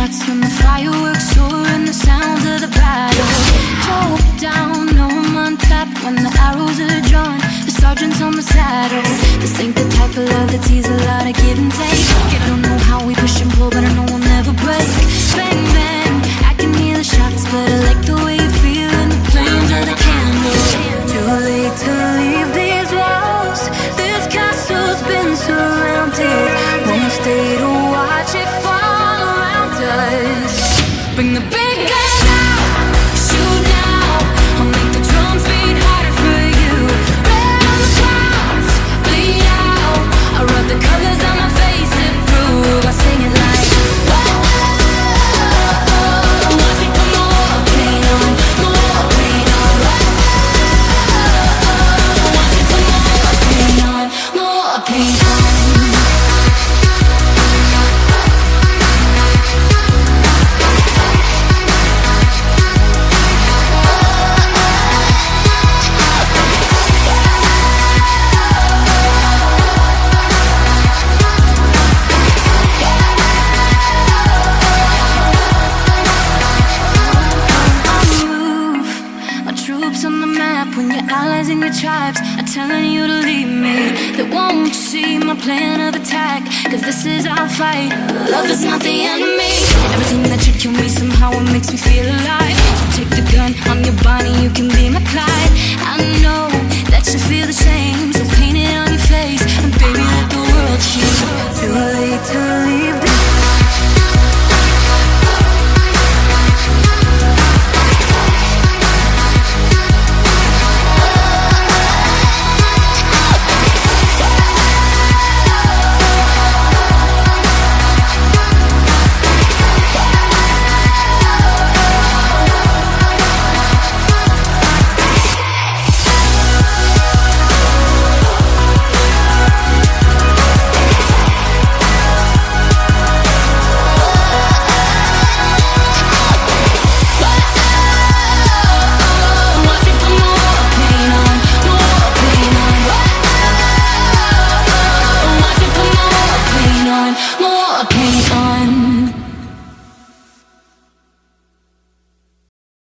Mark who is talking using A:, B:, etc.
A: shots when the fireworks soar and the sounds of the battle. Choke down, no I'm on top when the arrows are drawn. The sergeant's on the saddle. This ain't the type of love that's easy, a lot of give and take. I don't know how we push and pull, but I know we'll never break. Bang, bang, I can hear the shots, but I like the way you feel in the flames of the candle. Too late to leave these walls. This castle's been surrounded. Won't stay to watch it fall around us. Bring the big guns out, shoot now. I'll make the drums beat harder for you. Red on the clouds, bleed out. I rub the colors on my face and prove. I sing it like whoa, whoa. Watch me put more paint on, more paint on. Whoa, watch me put more paint on, more paint on. On the map when your allies and your tribes are telling you to leave me. They won't see my plan of attack, cause this is our fight. Love is not the enemy. Everything that should kill me somehow it makes me feel alive. So take the gun on your body, you can be my Clyde. I know that you feel the same, so paint it on your face and baby let the world see. Too late to leave.